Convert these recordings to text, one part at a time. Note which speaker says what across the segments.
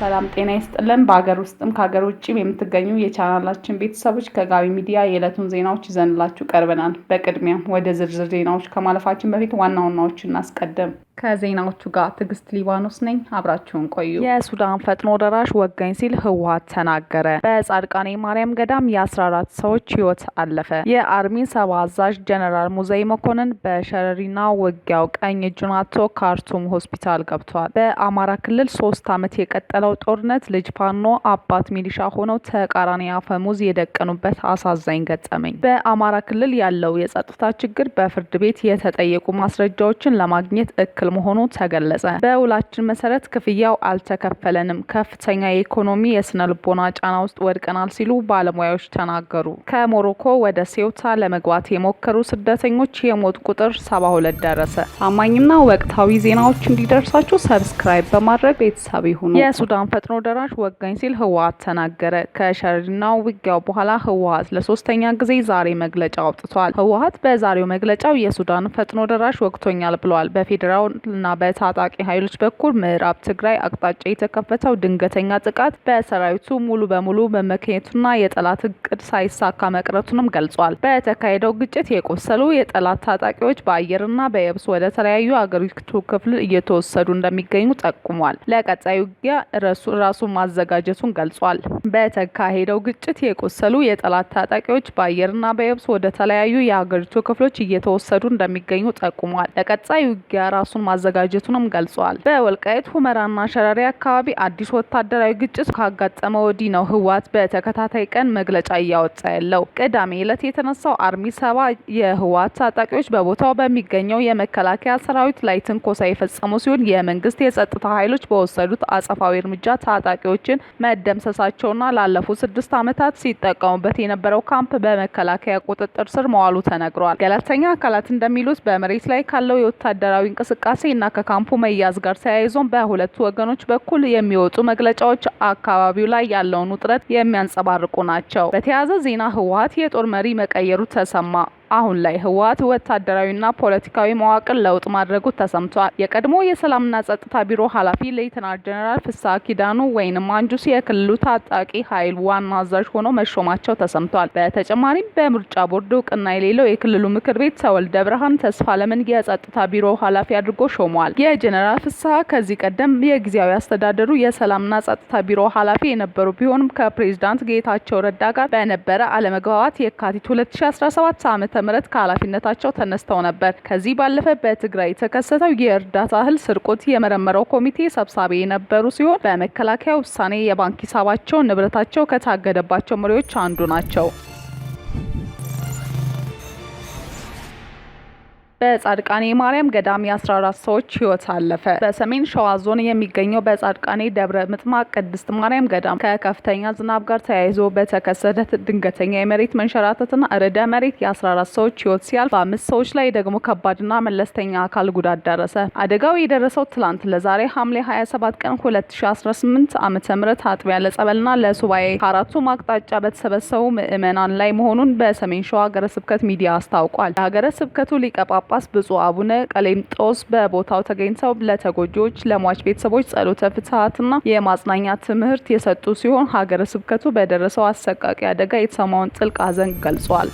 Speaker 1: ሰላም ጤና ይስጥልን። በአገር ውስጥም ከሀገር ውጭም የምትገኙ የቻናላችን ቤተሰቦች ከጋቢ ሚዲያ የዕለቱን ዜናዎች ይዘንላችሁ ቀርበናል። በቅድሚያም ወደ ዝርዝር ዜናዎች ከማለፋችን በፊት ዋና ዋናዎችን እናስቀድም። ከዜናዎቹ ጋር ትዕግስት ሊባኖስ ነኝ። አብራችሁን ቆዩ። የሱዳን ፈጥኖ ደራሽ ወጋኝ ሲል ህወሓት ተናገረ። በጻድቃኔ ማርያም ገዳም የ14 ሰዎች ህይወት አለፈ። የአርሚ ሰባ አዛዥ ጀነራል ሙዘይ መኮንን በሸረሪና ውጊያው ቀኝ እጁን አጥቶ ካርቱም ሆስፒታል ገብቷል። በአማራ ክልል 3 ዓመት የቀጠለው ጦርነት ልጅ ፋኖ አባት ሚሊሻ ሆነው ተቃራኒ አፈሙዝ የደቀኑበት አሳዛኝ ገጠመኝ። በአማራ ክልል ያለው የጸጥታ ችግር በፍርድ ቤት የተጠየቁ ማስረጃዎችን ለማግኘት እክል መሆኑ ተገለጸ። በውላችን መሰረት ክፍያው አልተከፈለንም፣ ከፍተኛ የኢኮኖሚ የስነ ልቦና ጫና ውስጥ ወድቀናል ሲሉ ባለሙያዎች ተናገሩ። ከሞሮኮ ወደ ሴውታ ለመግባት የሞከሩ ስደተኞች የሞት ቁጥር 72 ደረሰ። ታማኝና ወቅታዊ ዜናዎች እንዲደርሳችሁ ሰብስክራይብ በማድረግ ቤተሰብ ይሁኑ። የሱዳን ፈጥኖ ደራሽ ወጋኝ ሲል ህወሓት ተናገረ። ከሸረሪና ውጊያው በኋላ ህወሓት ለሶስተኛ ጊዜ ዛሬ መግለጫ አውጥቷል። ህወሓት በዛሬው መግለጫው የሱዳን ፈጥኖ ደራሽ ወግቶኛል ብሏል። በፌዴራል እና በታጣቂ ኃይሎች በኩል ምዕራብ ትግራይ አቅጣጫ የተከፈተው ድንገተኛ ጥቃት በሰራዊቱ ሙሉ በሙሉ መመከቱና የጠላት እቅድ ሳይሳካ መቅረቱንም ገልጿል። በተካሄደው ግጭት የቆሰሉ የጠላት ታጣቂዎች በአየርና በየብስ ወደ ተለያዩ አገሪቱ ክፍል እየተወሰዱ እንደሚገኙ ጠቁሟል። ለቀጣዩ ውጊያ ራሱን ማዘጋጀቱን ገልጿል። በተካሄደው ግጭት የቆሰሉ የጠላት ታጣቂዎች በአየርና በየብስ ወደ ተለያዩ የአገሪቱ ክፍሎች እየተወሰዱ እንደሚገኙ ጠቁሟል። ለቀጣዩ ውጊያ ራሱን ማዘጋጀቱንም ገልጿል። በወልቃይት ሁመራና ሸረሪ አካባቢ አዲስ ወታደራዊ ግጭት ካጋጠመ ወዲህ ነው ህወሓት በተከታታይ ቀን መግለጫ እያወጣ ያለው። ቅዳሜ ዕለት የተነሳው አርሚ ሰባ የህወሓት ታጣቂዎች በቦታው በሚገኘው የመከላከያ ሰራዊት ላይ ትንኮሳ የፈጸሙ ሲሆን የመንግስት የጸጥታ ኃይሎች በወሰዱት አጸፋዊ እርምጃ ታጣቂዎችን መደምሰሳቸውና ላለፉት 6 ዓመታት ሲጠቀሙበት የነበረው ካምፕ በመከላከያ ቁጥጥር ስር መዋሉ ተነግሯል። ገለልተኛ አካላት እንደሚሉት በመሬት ላይ ካለው የወታደራዊ እንቅስቃሴ እና ከካምፑ መያዝ ጋር ተያይዞ በሁለቱ ወገኖች በኩል የሚወጡ መግለጫዎች አካባቢው ላይ ያለውን ውጥረት የሚያንጸባርቁ ናቸው። በተያያዘ ዜና ህወሓት የጦር መሪ መቀየሩ ተሰማ። አሁን ላይ ህወሓት ወታደራዊና ፖለቲካዊ መዋቅር ለውጥ ማድረጉ ተሰምቷል። የቀድሞ የሰላምና ጸጥታ ቢሮ ኃላፊ ሌተናንት ጀነራል ፍስሐ ኪዳኑ ወይንም አንጁስ የክልሉ ታጣቂ ኃይል ዋና አዛዥ ሆነው መሾማቸው ተሰምቷል። በተጨማሪም በምርጫ ቦርድ እውቅና የሌለው የክልሉ ምክር ቤት ተወልደ ብርሃን ተስፋለምን የጸጥታ ቢሮ ኃላፊ አድርጎ ሾሟል። የጀነራል ፍስሐ ከዚህ ቀደም የጊዜያዊ አስተዳደሩ የሰላምና ጸጥታ ቢሮ ኃላፊ የነበሩ ቢሆንም ከፕሬዝዳንት ጌታቸው ረዳ ጋር በነበረ አለመግባባት የካቲት 2017 ዓ.ም ከኃላፊነታቸው ተነስተው ነበር። ከዚህ ባለፈ በትግራይ የተከሰተው የእርዳታ እህል ስርቆት የመረመረው ኮሚቴ ሰብሳቢ የነበሩ ሲሆን በመከላከያ ውሳኔ የባንክ ሂሳባቸው ንብረታቸው ከታገደባቸው መሪዎች አንዱ ናቸው። በጻድቃኔ ማርያም ገዳም የ14 ሰዎች ህይወት አለፈ። በሰሜን ሸዋ ዞን የሚገኘው በጻድቃኔ ደብረ ምጥማቅ ቅድስት ማርያም ገዳም ከከፍተኛ ዝናብ ጋር ተያይዞ በተከሰተ ድንገተኛ የመሬት መንሸራተትና ርዕደ መሬት የ14 ሰዎች ህይወት ሲያልፍ በ5 ሰዎች ላይ ደግሞ ከባድና መለስተኛ አካል ጉዳት ደረሰ። አደጋው የደረሰው ትላንት ለዛሬ ሐምሌ 27 ቀን 2018 ዓ.ም አጥቢያ ለጸበልና ለሱባኤ ከአራቱም አቅጣጫ በተሰበሰቡ ምዕመናን ላይ መሆኑን በሰሜን ሸዋ ሀገረ ስብከት ሚዲያ አስታውቋል። የሀገረ ስብከቱ ሊቀ ጳጳስ ብፁዕ አቡነ ቀሌምጦስ በቦታው ተገኝተው ለተጎጂዎች ለሟች ቤተሰቦች ጸሎተ ፍትሐትና የማጽናኛ ትምህርት የሰጡ ሲሆን ሀገረ ስብከቱ በደረሰው አሰቃቂ አደጋ የተሰማውን ጥልቅ ሐዘን ገልጿል።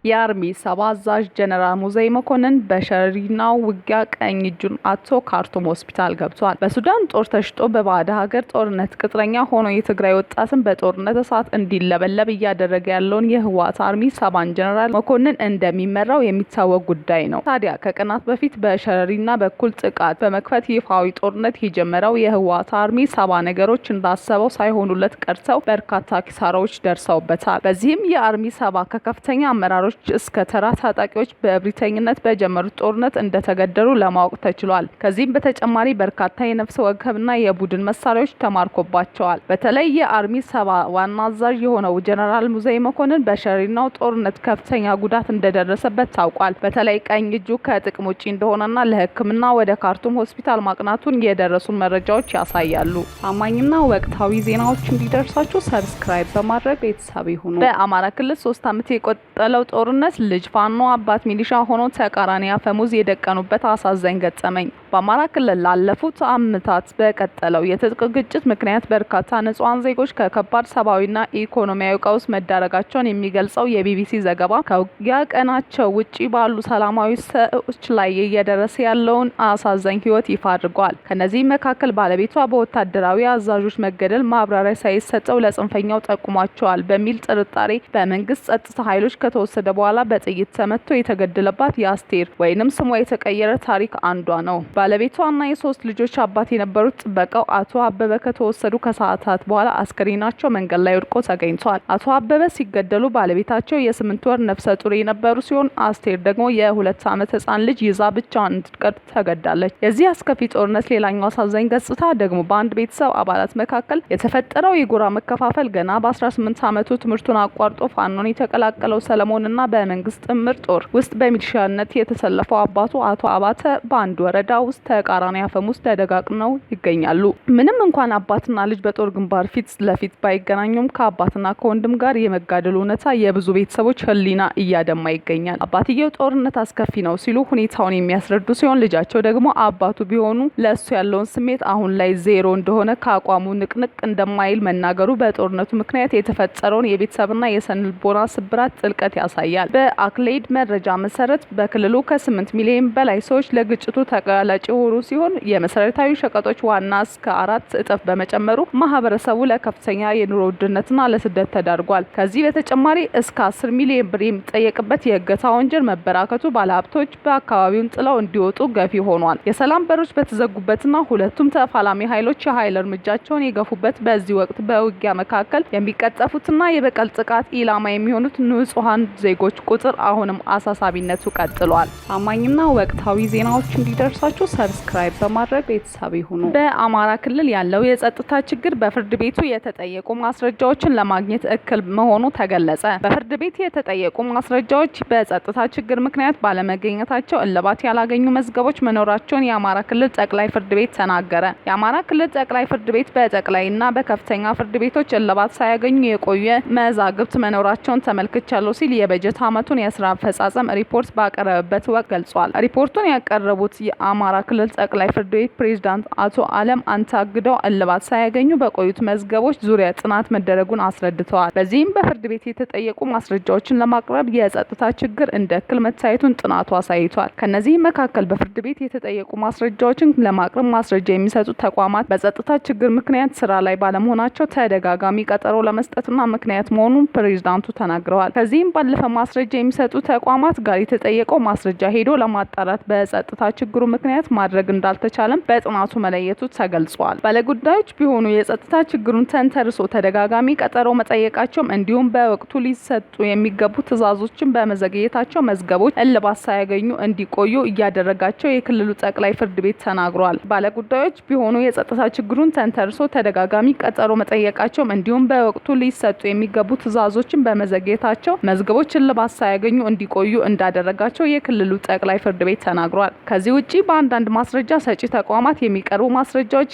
Speaker 1: የአርሚ ሰባ አዛዥ ጀነራል ሙዘይ መኮንን በሸረሪና ውጊያ ቀኝ እጁን አጥቶ ካርቱም ሆስፒታል ገብቷል። በሱዳን ጦር ተሽጦ በባዕድ ሀገር ጦርነት ቅጥረኛ ሆኖ የትግራይ ወጣትን በጦርነት እሳት እንዲለበለብ እያደረገ ያለውን የህወሓት አርሚ ሰባን ጀነራል መኮንን እንደሚመራው የሚታወቅ ጉዳይ ነው። ታዲያ ከቀናት በፊት በሸረሪና በኩል ጥቃት በመክፈት ይፋዊ ጦርነት የጀመረው የህወሓት አርሚ ሰባ ነገሮች እንዳሰበው ሳይሆኑለት ቀርተው በርካታ ኪሳራዎች ደርሰውበታል። በዚህም የአርሚ ሰባ ከከፍተኛ አመራሮች እስከ ተራ ታጣቂዎች በእብሪተኝነት በጀመሩት ጦርነት እንደተገደሉ ለማወቅ ተችሏል። ከዚህም በተጨማሪ በርካታ የነፍስ ወከብና የቡድን መሳሪያዎች ተማርኮባቸዋል። በተለይ የአርሚ ሰባ ዋና አዛዥ የሆነው ጀነራል ሙዘይ መኮንን በሸረሪናው ጦርነት ከፍተኛ ጉዳት እንደደረሰበት ታውቋል። በተለይ ቀኝ እጁ ከጥቅም ውጪ እንደሆነና ለሕክምና ወደ ካርቱም ሆስፒታል ማቅናቱን የደረሱን መረጃዎች ያሳያሉ። ታማኝና ወቅታዊ ዜናዎች እንዲደርሳችሁ ሰብስክራይብ በማድረግ ቤተሰብ ይሁኑ። በአማራ ክልል 3 ዓመት የቆጠለው ጦርነት ልጅ ፋኖ አባት ሚሊሻ ሆኖ ተቃራኒ አፈሙዝ የደቀኑበት አሳዛኝ ገጠመኝ። በአማራ ክልል ላለፉት ዓመታት በቀጠለው የትጥቅ ግጭት ምክንያት በርካታ ንጹሃን ዜጎች ከከባድ ሰብአዊና ኢኮኖሚያዊ ቀውስ መዳረጋቸውን የሚገልጸው የቢቢሲ ዘገባ ከውጊያ ቀናቸው ውጪ ባሉ ሰላማዊ ሰዎች ላይ እየደረሰ ያለውን አሳዛኝ ሕይወት ይፋ አድርጓል። ከነዚህ መካከል ባለቤቷ በወታደራዊ አዛዦች መገደል ማብራሪያ ሳይሰጠው ለጽንፈኛው ጠቁሟቸዋል በሚል ጥርጣሬ በመንግስት ጸጥታ ኃይሎች ከተወሰደ በኋላ በጥይት ተመቶ የተገደለባት የአስቴር ወይንም ስሟ የተቀየረ ታሪክ አንዷ ነው። ባለቤቷና የሶስት ልጆች አባት የነበሩት ጥበቃው አቶ አበበ ከተወሰዱ ከሰዓታት በኋላ አስከሬናቸው መንገድ ላይ ወድቆ ተገኝቷል። አቶ አበበ ሲገደሉ ባለቤታቸው የ8 ወር ነፍሰ ጡር የነበሩ ሲሆን አስቴር ደግሞ የ2 ዓመት ህጻን ልጅ ይዛ ብቻዋን እንድትቀር ተገዳለች። የዚህ አስከፊ ጦርነት ሌላኛው አሳዛኝ ገጽታ ደግሞ በአንድ ቤተሰብ አባላት መካከል የተፈጠረው የጎራ መከፋፈል ገና በ18 ዓመቱ ትምህርቱን አቋርጦ ፋኖን የተቀላቀለው ሰለሞንና በመንግስት ጥምር ጦር ውስጥ በሚሊሻነት የተሰለፈው አባቱ አቶ አባተ በአንድ ወረዳ ውስጥ ተቃራኒ አፈሙዝ ተደጋግመው ይገኛሉ። ምንም እንኳን አባትና ልጅ በጦር ግንባር ፊት ለፊት ባይገናኙም ከአባትና ከወንድም ጋር የመጋደሉ እውነታ የብዙ ቤተሰቦች ህሊና እያደማ ይገኛል። አባትየው ጦርነት አስከፊ ነው ሲሉ ሁኔታውን የሚያስረዱ ሲሆን ልጃቸው ደግሞ አባቱ ቢሆኑ ለእሱ ያለውን ስሜት አሁን ላይ ዜሮ እንደሆነ ከአቋሙ ንቅንቅ እንደማይል መናገሩ በጦርነቱ ምክንያት የተፈጠረውን የቤተሰብና የስነልቦና ስብራት ጥልቀት ያሳያል። በአክሌድ መረጃ መሰረት በክልሉ ከ8 ሚሊዮን በላይ ሰዎች ለግጭቱ ተጋላጭ የሆኑ ሲሆን የመሰረታዊ ሸቀጦች ዋና እስከ 4 እጥፍ በመጨመሩ ማህበረሰቡ ለከፍተኛ የኑሮ ውድነትና ለስደት ተዳርጓል። ከዚህ በተጨማሪ እስከ 10 ሚሊዮን ብር የሚጠየቅበት የእገታ ወንጀል መበራከቱ ባለሀብቶች በአካባቢውን ጥለው እንዲወጡ ገፊ ሆኗል። የሰላም በሮች በተዘጉበትና ሁለቱም ተፋላሚ ኃይሎች የኃይል እርምጃቸውን የገፉበት በዚህ ወቅት በውጊያ መካከል የሚቀጠፉትና የበቀል ጥቃት ኢላማ የሚሆኑት ንጹሃን ዜጎች ቁጥር አሁንም አሳሳቢነቱ ቀጥሏል። ታማኝና ወቅታዊ ዜናዎች እንዲደርሳችሁ ሰብስክራይብ በማድረግ ቤተሰብ ይሁኑ። በአማራ ክልል ያለው የጸጥታ ችግር በፍርድ ቤቱ የተጠየቁ ማስረጃዎችን ለማግኘት እክል መሆኑ ተገለጸ። በፍርድ ቤት የተጠየቁ ማስረጃዎች በጸጥታ ችግር ምክንያት ባለመገኘታቸው እልባት ያላገኙ መዝገቦች መኖራቸውን የአማራ ክልል ጠቅላይ ፍርድ ቤት ተናገረ። የአማራ ክልል ጠቅላይ ፍርድ ቤት በጠቅላይና በከፍተኛ ፍርድ ቤቶች እልባት ሳያገኙ የቆየ መዛግብት መኖራቸውን ተመልክቻለሁ ሲል የበጀት ዓመቱን የስራ አፈጻጸም ሪፖርት ባቀረበበት ወቅት ገልጿል። ሪፖርቱን ያቀረቡት የአማራ ክልል ጠቅላይ ፍርድ ቤት ፕሬዝዳንት አቶ አለም አንታግደው እልባት ሳያገኙ በቆዩት መዝገቦች ዙሪያ ጥናት መደረጉን አስረድተዋል። በዚህም በፍርድ ቤት የተጠየቁ ማስረጃዎችን ለማቅረብ የጸጥታ ችግር እንደ እክል መታየቱን ጥናቱ አሳይቷል። ከነዚህ መካከል በፍርድ ቤት የተጠየቁ ማስረጃዎችን ለማቅረብ ማስረጃ የሚሰጡ ተቋማት በጸጥታ ችግር ምክንያት ስራ ላይ ባለመሆናቸው ተደጋጋሚ ቀጠሮ ለመስጠትና ምክንያት መሆኑን ፕሬዝዳንቱ ተናግረዋል። ከዚህም ባለፈ ማስረጃ የሚሰጡ ተቋማት ጋር የተጠየቀው ማስረጃ ሄዶ ለማጣራት በጸጥታ ችግሩ ምክንያት ማድረግ እንዳልተቻለም በጥናቱ መለየቱ ተገልጿል። ባለጉዳዮች ቢሆኑ የጸጥታ ችግሩን ተንተርሶ ተደጋጋሚ ቀጠሮ መጠየቃቸውም እንዲሁም በወቅቱ ሊሰጡ የሚገቡ ትዕዛዞችን በመዘግየታቸው መዝገቦች እልባት ሳያገኙ እንዲቆዩ እያደረጋቸው የክልሉ ጠቅላይ ፍርድ ቤት ተናግሯል። ባለጉዳዮች ቢሆኑ የጸጥታ ችግሩን ተንተርሶ ተደጋጋሚ ቀጠሮ መጠየቃቸውም እንዲሁም በወቅቱ ሊሰጡ የሚገቡ ትዕዛዞችን በመዘግየታቸው መዝገቦች እልባት ሳያገኙ እንዲቆዩ እንዳደረጋቸው የክልሉ ጠቅላይ ፍርድ ቤት ተናግሯል። ከዚህ ውጪ በአንዳንድ ማስረጃ ሰጪ ተቋማት የሚቀርቡ ማስረጃዎች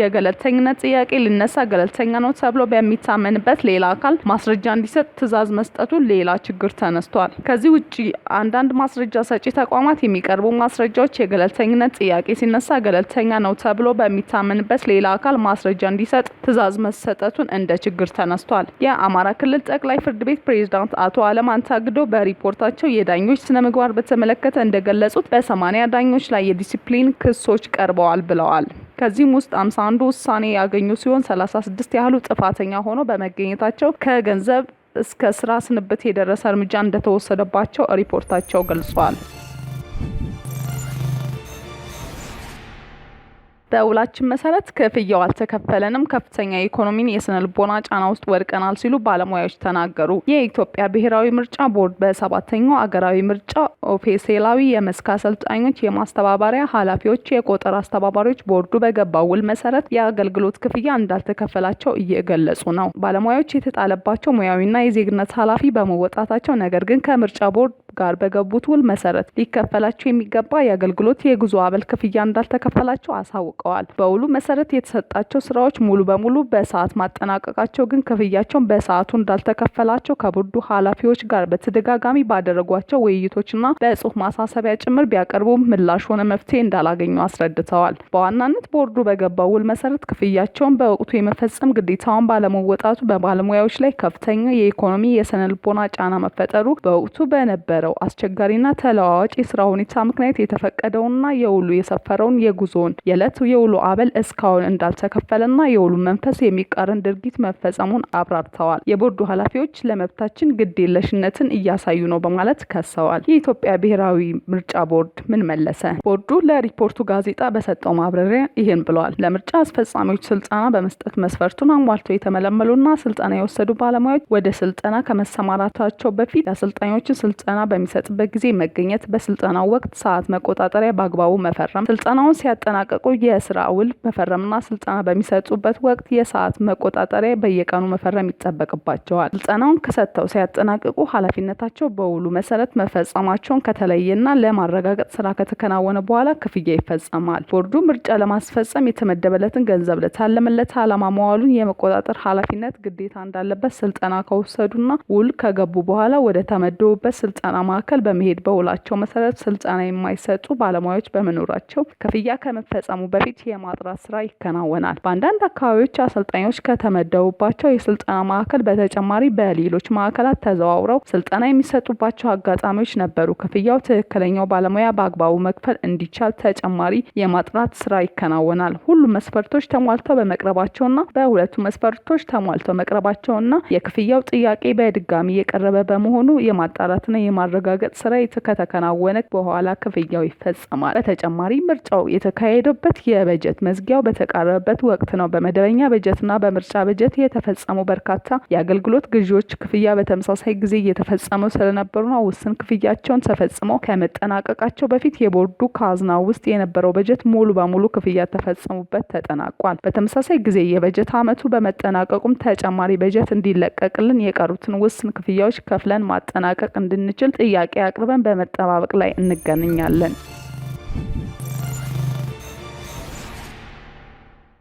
Speaker 1: የገለልተኝነት ጥያቄ ሊነሳ ገለልተኛ ነው ተብሎ በሚታመንበት ሌላ አካል ማስረጃ እንዲሰጥ ትዕዛዝ መስጠቱ ሌላ ችግር ተነስቷል። ከዚህ ውጪ አንዳንድ ማስረጃ ሰጪ ተቋማት የሚቀርቡ ማስረጃዎች የገለልተኝነት ጥያቄ ሲነሳ ገለልተኛ ነው ተብሎ በሚታመንበት ሌላ አካል ማስረጃ እንዲሰጥ ትዕዛዝ መሰጠቱን እንደ ችግር ተነስቷል። የአማራ ክልል ጠቅላይ ፍርድ ቤት ፕሬዝዳንት አቶ አለም አንታግደው በሪፖርታቸው የዳኞች ስነ ምግባር በተመለከተ እንደገለጹት በ80 ዳኞች ላይ የዲሲፕሊን ክሶች ቀርበዋል ብለዋል። ከዚህም ውስጥ 51 ውሳኔ ያገኙ ሲሆን 36 ያህሉ ጥፋተኛ ሆኖ በመገኘታቸው ከገንዘብ እስከ ስራ ስንብት የደረሰ እርምጃ እንደተወሰደባቸው ሪፖርታቸው ገልጿል። በውላችን መሰረት ክፍያው አልተከፈለንም፣ ከፍተኛ የኢኮኖሚን የስነልቦና ጫና ውስጥ ወድቀናል ሲሉ ባለሙያዎች ተናገሩ። የኢትዮጵያ ብሔራዊ ምርጫ ቦርድ በሰባተኛው አገራዊ ምርጫ ኦፊሴላዊ የመስክ አሰልጣኞች፣ የማስተባበሪያ ኃላፊዎች፣ የቆጠራ አስተባባሪዎች ቦርዱ በገባው ውል መሰረት የአገልግሎት ክፍያ እንዳልተከፈላቸው እየገለጹ ነው። ባለሙያዎች የተጣለባቸው ሙያዊና የዜግነት ኃላፊ በመወጣታቸው ነገር ግን ከምርጫ ቦርድ ጋር በገቡት ውል መሰረት ሊከፈላቸው የሚገባ የአገልግሎት የጉዞ አበል ክፍያ እንዳልተከፈላቸው አሳውቀዋል። በውሉ መሰረት የተሰጣቸው ስራዎች ሙሉ በሙሉ በሰዓት ማጠናቀቃቸው ግን ክፍያቸውን በሰዓቱ እንዳልተከፈላቸው ከቦርዱ ኃላፊዎች ጋር በተደጋጋሚ ባደረጓቸው ውይይቶችና በጽሁፍ ማሳሰቢያ ጭምር ቢያቀርቡ ምላሽ ሆነ መፍትሄ እንዳላገኙ አስረድተዋል። በዋናነት ቦርዱ በገባው ውል መሰረት ክፍያቸውን በወቅቱ የመፈጸም ግዴታውን ባለመወጣቱ በባለሙያዎች ላይ ከፍተኛ የኢኮኖሚ የስነ ልቦና ጫና መፈጠሩ በወቅቱ በነበረው አስቸጋሪና ተለዋዋጭ የስራ ሁኔታ ምክንያት የተፈቀደውና የውሉ የሰፈረውን የጉዞውን የዕለት የውሎ አበል እስካሁን እንዳልተከፈለና የውሉ መንፈስ የሚቃረን ድርጊት መፈጸሙን አብራርተዋል። የቦርዱ ኃላፊዎች ለመብታችን ግዴለሽነትን እያሳዩ ነው በማለት ከሰዋል። የኢትዮጵያ ብሔራዊ ምርጫ ቦርድ ምን መለሰ? ቦርዱ ለሪፖርቱ ጋዜጣ በሰጠው ማብራሪያ ይህን ብለዋል። ለምርጫ አስፈጻሚዎች ስልጠና በመስጠት መስፈርቱን አሟልተው የተመለመሉና ስልጠና የወሰዱ ባለሙያዎች ወደ ስልጠና ከመሰማራታቸው በፊት የአሰልጣኞችን ስልጠና በሚሰጥበት ጊዜ መገኘት፣ በስልጠናው ወቅት ሰዓት መቆጣጠሪያ በአግባቡ መፈረም፣ ስልጠናውን ሲያጠናቀቁ የስራ ውል መፈረምና ስልጠና በሚሰጡበት ወቅት የሰዓት መቆጣጠሪያ በየቀኑ መፈረም ይጠበቅባቸዋል። ስልጠናውን ከሰጥተው ሲያጠናቅቁ ኃላፊነታቸው በውሉ መሰረት መፈጸማቸውን ከተለየና ለማረጋገጥ ስራ ከተከናወነ በኋላ ክፍያ ይፈጸማል። ቦርዱ ምርጫ ለማስፈጸም የተመደበለትን ገንዘብ ለታለመለት ዓላማ መዋሉን የመቆጣጠር ኃላፊነት ግዴታ እንዳለበት ስልጠና ከወሰዱና ውል ከገቡ በኋላ ወደ ተመደቡበት ስልጠና ማዕከል በመሄድ በውላቸው መሰረት ስልጠና የማይሰጡ ባለሙያዎች በመኖራቸው ክፍያ ከመፈጸሙ በፊት የማጥራት ስራ ይከናወናል። በአንዳንድ አካባቢዎች አሰልጣኞች ከተመደቡባቸው የስልጠና ማዕከል በተጨማሪ በሌሎች ማዕከላት ተዘዋውረው ስልጠና የሚሰጡባቸው አጋጣሚዎች ነበሩ። ክፍያው ትክክለኛው ባለሙያ በአግባቡ መክፈል እንዲቻል ተጨማሪ የማጥራት ስራ ይከናወናል። ሁሉም መስፈርቶች ተሟልተው በመቅረባቸውና በሁለቱ መስፈርቶች ተሟልተው መቅረባቸውና የክፍያው ጥያቄ በድጋሚ የቀረበ በመሆኑ የማጣራትና የማረጋገጥ ስራ ከተከናወነ በኋላ ክፍያው ይፈጸማል። በተጨማሪ ምርጫው የተካሄደበት የበጀት መዝጊያው በተቃረበበት ወቅት ነው። በመደበኛ በጀትና በምርጫ በጀት የተፈጸሙ በርካታ የአገልግሎት ግዢዎች ክፍያ በተመሳሳይ ጊዜ እየተፈጸሙ ስለነበሩና ውስን ክፍያቸውን ተፈጽመው ከመጠናቀቃቸው በፊት የቦርዱ ካዝና ውስጥ የነበረው በጀት ሙሉ በሙሉ ክፍያ ተፈጽሞበት ተጠናቋል። በተመሳሳይ ጊዜ የበጀት ዓመቱ በመጠናቀቁም ተጨማሪ በጀት እንዲለቀቅልን የቀሩትን ውስን ክፍያዎች ከፍለን ማጠናቀቅ እንድንችል ጥያቄ አቅርበን በመጠባበቅ ላይ እንገኛለን።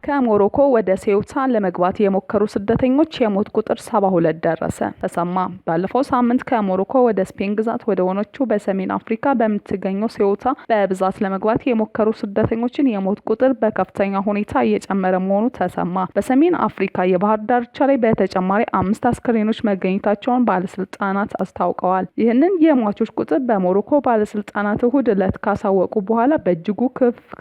Speaker 1: ከሞሮኮ ወደ ሴውታ ለመግባት የሞከሩ ስደተኞች የሞት ቁጥር 72 ደረሰ ተሰማ። ባለፈው ሳምንት ከሞሮኮ ወደ ስፔን ግዛት ወደ ሆነችው በሰሜን አፍሪካ በምትገኘው ሴውታ በብዛት ለመግባት የሞከሩ ስደተኞችን የሞት ቁጥር በከፍተኛ ሁኔታ እየጨመረ መሆኑ ተሰማ። በሰሜን አፍሪካ የባህር ዳርቻ ላይ በተጨማሪ 5 አስከሬኖች መገኘታቸውን ባለስልጣናት አስታውቀዋል። ይህንን የሟቾች ቁጥር በሞሮኮ ባለስልጣናት እሁድ ዕለት ካሳወቁ በኋላ በእጅጉ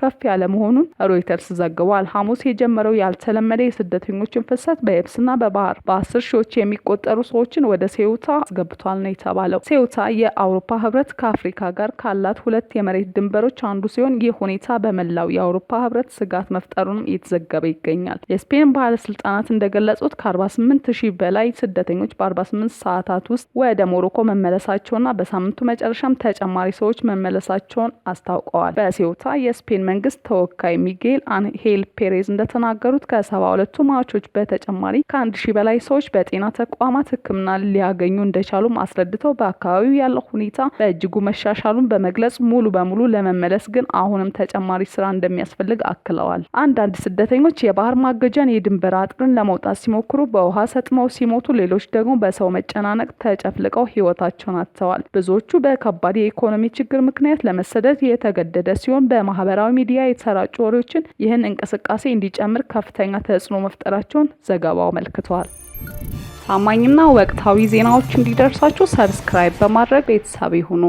Speaker 1: ከፍ ያለ መሆኑን ሮይተርስ ዘግቧል። ሐሙስ የጀመረው ያልተለመደ የስደተኞችን ፍሰት በየብስና በባህር በ10 ሺዎች የሚቆጠሩ ሰዎችን ወደ ሴውታ አስገብቷል ነው የተባለው። ሴውታ የአውሮፓ ህብረት ከአፍሪካ ጋር ካላት 2 የመሬት ድንበሮች አንዱ ሲሆን ይህ ሁኔታ በመላው የአውሮፓ ህብረት ስጋት መፍጠሩንም እየተዘገበ ይገኛል። የስፔን ባለስልጣናት እንደገለጹት ከ48,000 በላይ ስደተኞች በ48 ሰዓታት ውስጥ ወደ ሞሮኮ መመለሳቸውና በሳምንቱ መጨረሻም ተጨማሪ ሰዎች መመለሳቸውን አስታውቀዋል። በሴውታ የስፔን መንግስት ተወካይ ሚጌል አንሄል ፔሬዝ እንደተናገሩት ከ72ቱ ሟቾች በተጨማሪ ከ1,000 በላይ ሰዎች በጤና ተቋማት ሕክምና ሊያገኙ እንደቻሉም አስረድተው በአካባቢው ያለው ሁኔታ በእጅጉ መሻሻሉን በመግለጽ ሙሉ በሙሉ ለመመለስ ግን አሁንም ተጨማሪ ስራ እንደሚያስፈልግ አክለዋል። አንዳንድ ስደተኞች የባህር ማገጃን የድንበር አጥርን ለመውጣት ሲሞክሩ በውሃ ሰጥመው ሲሞቱ፣ ሌሎች ደግሞ በሰው መጨናነቅ ተጨፍልቀው ህይወታቸውን አጥተዋል። ብዙዎቹ በከባድ የኢኮኖሚ ችግር ምክንያት ለመሰደድ የተገደደ ሲሆን በማህበራዊ ሚዲያ የተሰራጩ ወሬዎችን ይህን እንቅስቃሴ እንዲጨምር ከፍተኛ ተጽዕኖ መፍጠራቸውን ዘገባው አመልክቷል። ታማኝና ወቅታዊ ዜናዎች እንዲደርሳችሁ ሰብስክራይብ በማድረግ ቤተሰብ ይሁኑ።